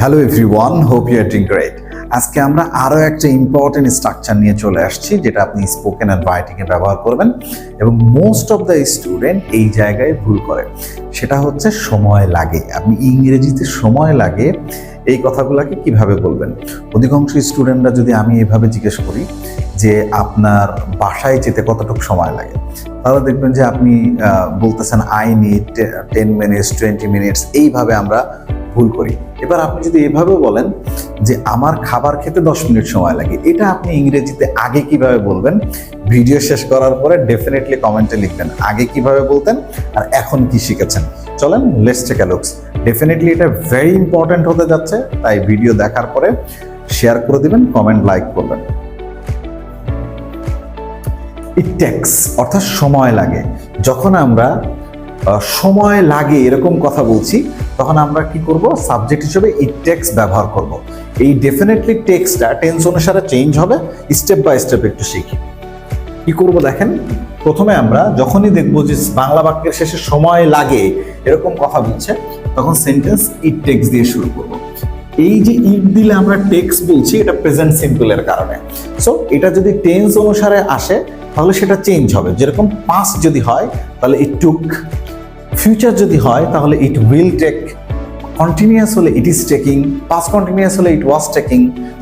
Hello everyone, hope you are doing great. আজকে আমরা আরও একটা ইম্পর্টেন্ট স্ট্রাকচার নিয়ে চলে আসছি, যেটা আপনি স্পোকেন অ্যান্ড রাইটিংয়ে ব্যবহার করবেন এবং মোস্ট অফ দ্য স্টুডেন্ট এই জায়গায় ভুল করে। সেটা হচ্ছে সময় লাগে। আপনি ইংরেজিতে সময় লাগে এই কথাগুলোকে কিভাবে বলবেন? অধিকাংশ স্টুডেন্টরা যদি আমি এভাবে জিজ্ঞেস করি যে আপনার বাসায় যেতে কতটুকু সময় লাগে, তাহলে দেখবেন যে আপনি বলতেছেন আই নিড 10 মিনিটস 20 মিনিটস, এইভাবে আমরা ভুল করি। এবার আপনি যদি এভাবে বলেন যে আমার খাবার খেতে 10 মিনিট সময় লাগে, এটা আপনি ইংরেজিতে আগে কিভাবে বলবেন? ভিডিও শেষ করার পরে ডেফিনেটলি কমেন্টে লিখবেন আগে কিভাবে বলতেন আর এখন কি শিখেছেন। চলেন, let's take a looks. Definitely এটা ভেরি ইম্পর্টেন্ট হতে যাচ্ছে, তাই ভিডিও দেখার পরে শেয়ার করে দিবেন, কমেন্ট লাইক করবেন। ইট টেক্স অর্থাৎ সময় লাগে। যখন আমরা সময় লাগে এরকম কথা বলছি, তখন আমরা কি করব? সাবজেক্ট হিসেবে ইট টেক্স ব্যবহার করব। এই ডেফিনেটলি টেক্সটা টেন্স অনুসারে চেঞ্জ হবে। স্টেপ বাই স্টেপ একটু শিখি। কি করব দেখেন, প্রথমে আমরা যখনই দেখবো যে বাংলা বাক্যের শেষে সময় লাগে এরকম কথা বলছে, তখন সেন্টেন্স ইট টেক্স দিয়ে শুরু করব। এই যে ইট দিলে আমরা টেক্স বলছি, এটা প্রেজেন্ট সিম্পলের কারণে। সো এটা যদি টেন্স অনুসারে আসে তাহলে সেটা চেঞ্জ হবে। যেরকম পাস্ট যদি হয় তাহলে ইট টুক, ফিউচার যদি হয় তাহলে ইট উইল টেক, কন্টিনিউয়াস হলে it is taking, past continuous হলে it was taking,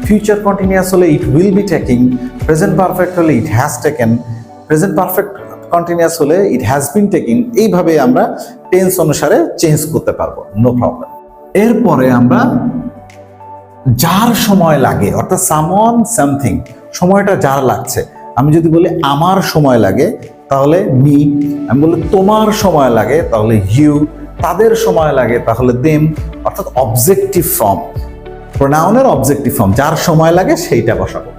future continuous হলে it will be taking, present perfect হলে it has taken, present perfect continuous হলে ইট হ্যাজ বিন টেকিং। এইভাবে আমরা টেন্স অনুসারে change করতে পারবো, নো প্রবলেম। এরপরে আমরা যার সময় লাগে, অর্থাৎ সামওয়ান সামথিং, সময়টা যার লাগছে। আমি যদি বলি আমার সময় লাগে তাহলে মি, আমি বলি তোমার সময় লাগে তাহলে ইউ, তাদের সময় লাগে তাহলে দেম, অর্থাৎ অবজেক্টিভ ফর্ম, প্রোনাউনের অবজেক্টিভ ফর্ম, যার সময় লাগে সেইটা বসাবো।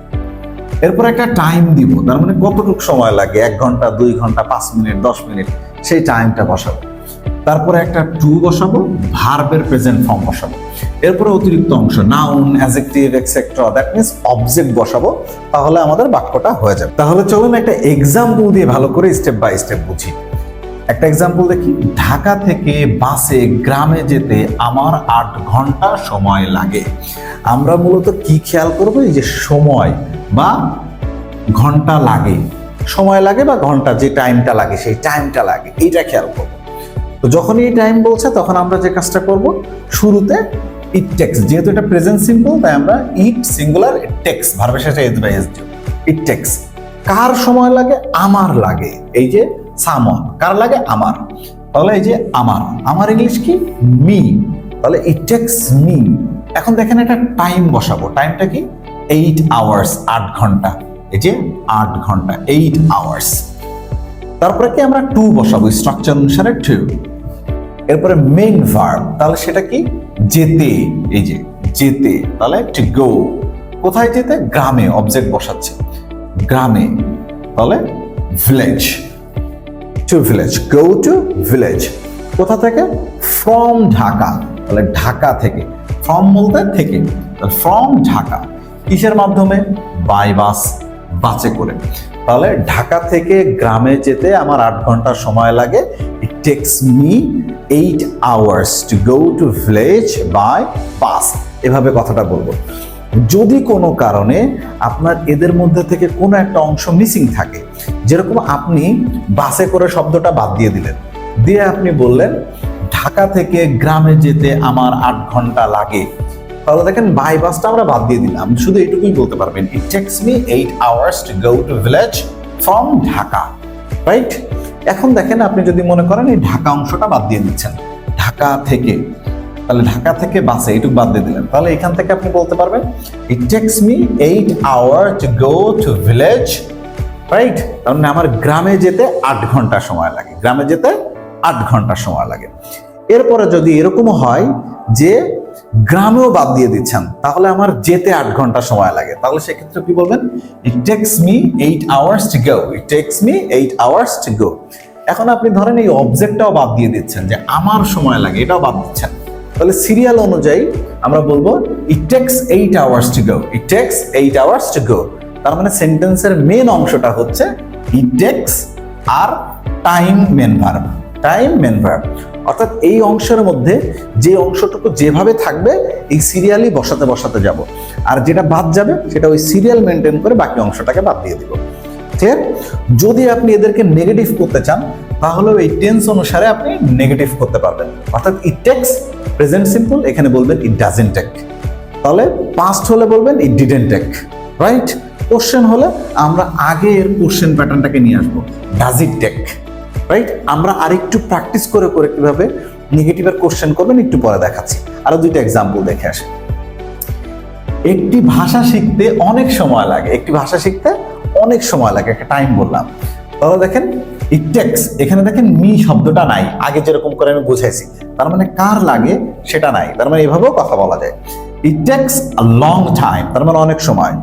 এরপর একটা টাইম দিব, তার মানে কতটুকু সময় লাগে, 1 ঘন্টা 2 ঘন্টা 5 মিনিট 10 মিনিট, সেই টাইমটা বসাবো। তারপরে একটা টু বসাবো, ভার্বের প্রেজেন্ট ফর্ম বসাবো। এরপরে অতিরিক্ত অংশ noun, adjective, etcetera, that means object বসাবো, তাহলে আমাদের বাক্যটা হয়ে যাবে। তাহলে চলুন একটা এক্সাম্পল দিয়ে ভালো করে স্টেপ বাই স্টেপ বুঝি। একটা এক্সাম্পল দেখি। ঢাকা থেকে বাসে গ্রামে যেতে আমার 8 ঘন্টা সময় লাগে। আমরা মূলত কি খেয়াল করবো? এই যে সময় বা ঘন্টা লাগে, সময় লাগে বা ঘন্টা, যে টাইমটা লাগে সেই টাইমটা লাগে, এইটা খেয়াল করবো। তো যখন এই টাইম বলছে তখন আমরা যে কাজটা করব, শুরুতে ইট টেক্স, যেহেতু এটা প্রেজেন্ট সিম্পল তাই আমরা ইট সিঙ্গুলার, টেক্স ভার্বের সাথে এস বাই এস দিই। ইট টেক্স কার সময় লাগে? আমার লাগে। এই যে সামওয়ান, কার লাগে? আমার। তাহলে এই যে আমার, আমার ইংলিশ কি? মি। তাহলে ইট টেক্স মি। এখন দেখেন একটা টাইম বসাবো, টাইমটা কি? 8 আওয়ার্স, 8 ঘন্টা। এই যে 8 ঘন্টা, 8 আওয়ার্স। তারপরে কি আমরা টু বসাবো, স্ট্রাকচার অনুসারে টু। এরপরে মেইন ভার্ব, তাহলে সেটা কি? যেতে। এই যে যেতে, তাহলে টু গো। কোথায় যেতে? গ্রামে, অবজেক্ট বসাচ্ছে গ্রামে, তাহলে village, to village, go to village. কোথা থেকে? ফ্রম ঢাকা, তাহলে ঢাকা থেকে, ফ্রম বলতে থেকে, ফ্রম ঢাকা। কিসের মাধ্যমে? বাই বাস, বাসে করে। তাহলে ঢাকা থেকে গ্রামে যেতে আমার 8 ঘন্টা সময় লাগে। It takes me 8 hours to go to village by bus. এভাবে কথাটা বলবো। যদি কোনো কারণে আপনার এদের মধ্যে থেকে কোনো একটা অংশ মিসিং থাকে, যেরকম আপনি বাসে করে শব্দটা বাদ দিয়ে দিলেন, দিয়ে আপনি বললেন ঢাকা থেকে গ্রামে যেতে আমার 8 ঘন্টা লাগে, তাহলে দেখেন বাই বাসটা আমরা বাদ দিয়ে দিলাম, শুধু এইটুকুই বলতে পারবেন, ইট takes me 8 hours to go to village from Dhaka, right? এখন দেখেন আপনি যদি মনে করেন এই ঢাকা অংশটা বাদ দিয়ে দিচ্ছেন, ঢাকা থেকে, তাহলে ঢাকা থেকে বাসে এইটুকু বাদ দিয়ে দিলেন, তাহলে এখান থেকে আপনি বলতে পারবেন ইট takes me 8 hours to go to village, right? তার মানে আমার গ্রামে যেতে 8 ঘন্টা সময় লাগে, গ্রামে যেতে 8 ঘন্টা সময় লাগে। এরপরে যদি এরকমও হয় যে গ্রামেও বাদ দিয়ে দিচ্ছেন, তাহলে আমার যেতে 8 ঘন্টা সময় লাগে, তাহলে সেক্ষেত্রে কি বলবেন? ইট takes me 8 hours to go, it takes me 8 hours to গো। এখন আপনি ধরেন এই অবজেক্টটাও বাদ দিয়ে দিচ্ছেন, যে আমার সময় লাগে, এটাও বাদ দিচ্ছেন, তাহলে সিরিয়াল অনুযায়ী আমরা বলবো it takes 8 hours to go, it takes 8 hours to go. তার মানে সেন্টেন্সের মেন অংশটা হচ্ছে ইট টেক্স আর time main verb, time main verb. অর্থাৎ এই অংশের মধ্যে যে অংশটুকু যেভাবে থাকবে এই সিরিয়ালই বসাতে বসাতে যাব, আর যেটা বাদ যাবে সেটা ওই সিরিয়াল মেনটেন করে বাকি অংশটাকে বাদ দিয়ে দিব। ঠিক আছে? যদি আপনি এদেরকে নেগেটিভ করতে চান তাহলে এই টেন্স অনুসারে আপনি নেগেটিভ করতে পারবেন। অর্থাৎ ইট টেকস, প্রেজেন্ট সিম্পল এখানে বলবেন ইট ডাজন্ট টেক, তাহলে পাস্ট হলে বলবেন it didn't take, right? Question হলে আমরা আগের কোশ্চেন প্যাটার্নটাকে নিয়ে আসবো, ডাজ ইট টেক, রাইট? আমরা আরেকটু প্র্যাকটিস করে করে কিভাবে নেগেটিভের কোশ্চেন করবেন একটু পরে দেখাচ্ছি। আরো দুইটা এক্সাম্পল দেখে আসি। একটি ভাষা শিখতে অনেক সময় লাগে, একটি ভাষা শিখতে অনেক সময় লাগে, একটা টাইম বললাম। তাহলে দেখেন ইট টেকস, এখানে দেখেন মি শব্দটা নাই, আগে যেরকম করে আমি বুঝাইছি, তার মানে কার লাগে সেটা নাই, তার মানে এভাবেও কথা বলা যায়। ইট টেকস আ লং টাইম, তার মানে অনেক সময়।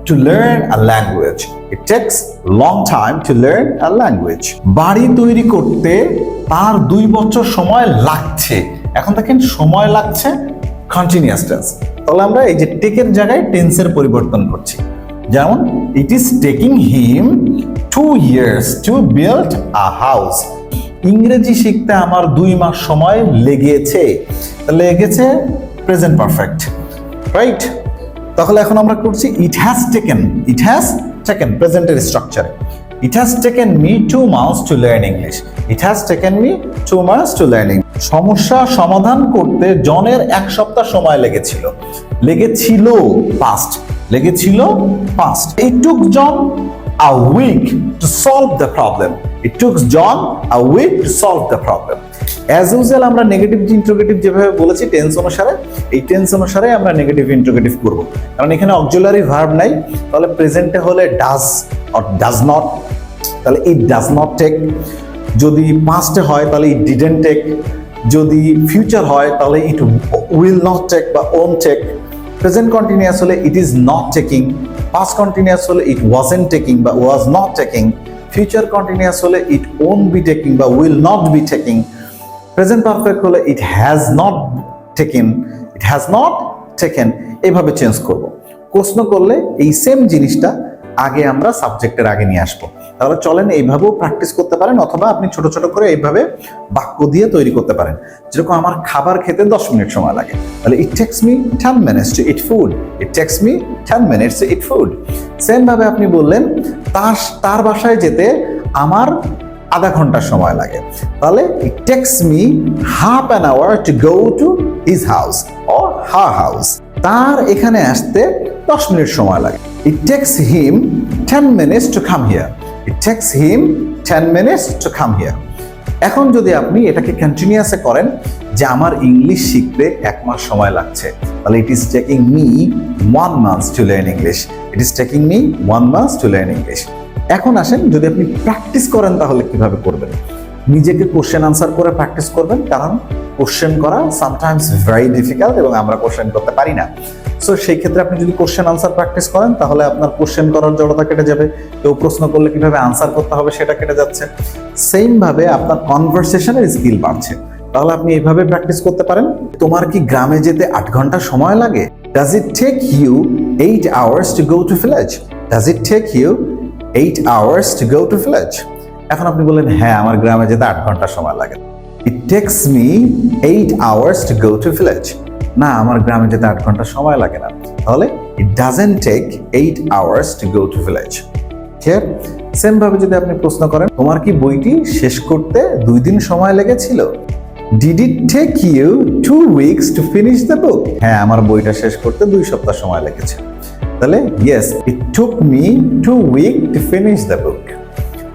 To learn a language, it tax long time to learn a language. বাড়ি তৈরি করতে তার 2 বছর সময় লাগছে, এখন দেখেন সময় লাগছে কন্টিনিউয়াস টেন্স, তাহলে আমরা এই যে টেকের জায়গায় টেন্সের পরিবর্তন করছি। যেমন ইট is taking him 2 years to build a house. ইংরেজি শিখতে আমার 2 মাস সময় লেগেছে, লেগেছে প্রেজেন্ট পারফেক্ট, রাইট? তাহলে এখন আমরা করছি it has taken, it has taken প্রেজেন্টের স্ট্রাকচারে। It has taken me 2 months to learn English, it has taken me 2 months to learn English. সমস্যা সমাধান করতে জনের 1 সপ্তাহ সময় লেগেছিল, লেগেছিল পাস্ট, লেগেছিল past. It took John a week to solve the problem, it took John a week to solve the problem. As usual আমরা নেগেটিভ ইন্টারোগেটিভ যেভাবে বলেছি টেন্স অনুসারে, এই টেন্স অনুসারে আমরা নেগেটিভ ইন্টারোগেটিভ করব, কারণ এখানে অক্সিলারি ভার্ব নাই। তাহলে প্রেজেন্টে হলে ডাজ অর ডাজ নট, তাহলে ইট ডাজ নট টেক। যদি পাস্টে হয় তাহলে ইট ডিডন্ট টেক, যদি ফিউচার হয় তাহলে ইট উইল নট টেক বা ওন্ট টেক। প্রেজেন্ট কন্টিনিউয়াস হলে it is not taking, past continuous হলে ইট ওয়াজন্ট টেকিং বা was not taking, future continuous হলে ইট ওন্ট বি টেকিং বা will not be taking, present perfect হলে it has not taken, it has not taken. এইভাবে change করব। প্রশ্ন করলে এই সেম জিনিসটা আগে আমরা সাবজেক্টের আগে নিয়ে আসবো। তাহলে চলেন এইভাবেও প্র্যাকটিস করতে পারেন, অথবা আপনি ছোট ছোট করে এইভাবে বাক্য দিয়ে তৈরি করতে পারেন। যেরকম আমার খাবার খেতে 10 মিনিট সময় লাগে, তাহলে it takes me 10 minutes to eat food, it takes me 10 minutes to eat food. Same ভাবে আপনি বললেন তার বাসায় যেতে আমার আধা ঘন্টা সময় লাগে, তাহলে it takes me half an hour two go to his house or her house. তার এখানে আসতে 10 মিনিট সময় লাগে। It takes him 10 minutes to come here. It takes him 10 minutes to come here. এখন যদি আপনি এটাকে কন্টিনিউয়াসে করেন যে আমার ইংলিশ শিখতে 1 মাস সময় লাগছে, তাহলে ইট is taking me 1 month to learn English. It is taking me 1 month to learn English. এখন আসেন যদি আপনি প্র্যাকটিস করেন তাহলে কিভাবে করবেন। নিজেকে কোশ্চেন আনসার করে প্র্যাকটিস করবেন, কারণ কোশ্চেন করা সামটাইমস ভেরি ডিফিকাল্ট এবং আমরা কোশ্চেন করতে পারি না। সো সেই ক্ষেত্রে আপনি যদি কোশ্চেন আনসার প্র্যাকটিস করেন তাহলে আপনার কোশ্চেন করার জড়তা কেটে যাবে, কেউ প্রশ্ন করলে কিভাবে আনসার করতে হবে সেটা কেটে যাচ্ছে। সেম ভাবে আপনার কনভারসেশনের স্কিল বাড়ছে। তাহলে আপনি এইভাবে প্র্যাকটিস করতে পারেন। তোমার কি গ্রামে যেতে 8 ঘন্টা সময় লাগে? Does it take you 8 hours to go to village? Does it take you 8 hours to go to village? এখন আপনি বলেন হ্যাঁ আমার গ্রামে যেতে 8 ঘন্টা সময় লাগে। It takes me 8 hours to go to village. না আমার গ্রামে যেতে 8 ঘন্টা সময় লাগে না, তাহলে it doesn't take 8 hours to go to village. ঠিক সেম ভাবে যদি আপনি প্রশ্ন করেন তোমার কি বইটি শেষ করতে 2 দিন সময় লেগেছিল? Did it take you 2 weeks to finish the book? হ্যাঁ আমার বইটা শেষ করতে 2 সপ্তাহ সময় লেগেছে, তাহলে yes it took me 2 weeks to finish the book.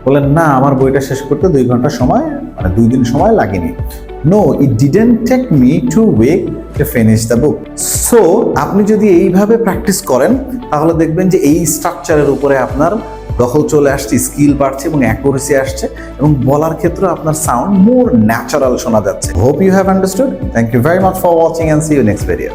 বলেন না আমার বইটা শেষ করতে 2 ঘন্টা সময় মানে 2 দিন সময় লাগেনি। No, it didn't take me 2 weeks to finish the book. So আপনি যদি এইভাবে প্র্যাকটিস করেন তাহলে দেখবেন যে এই স্ট্রাকচারের উপরে আপনার দখল চলে আসছে, স্কিল বাড়ছে এবং অ্যাকুরেসি আসছে, এবং বলার ক্ষেত্রে আপনার সাউন্ড মোর ন্যাচারাল শোনা যাচ্ছে। Hope you have understood. Thank you very much for watching and see you next video.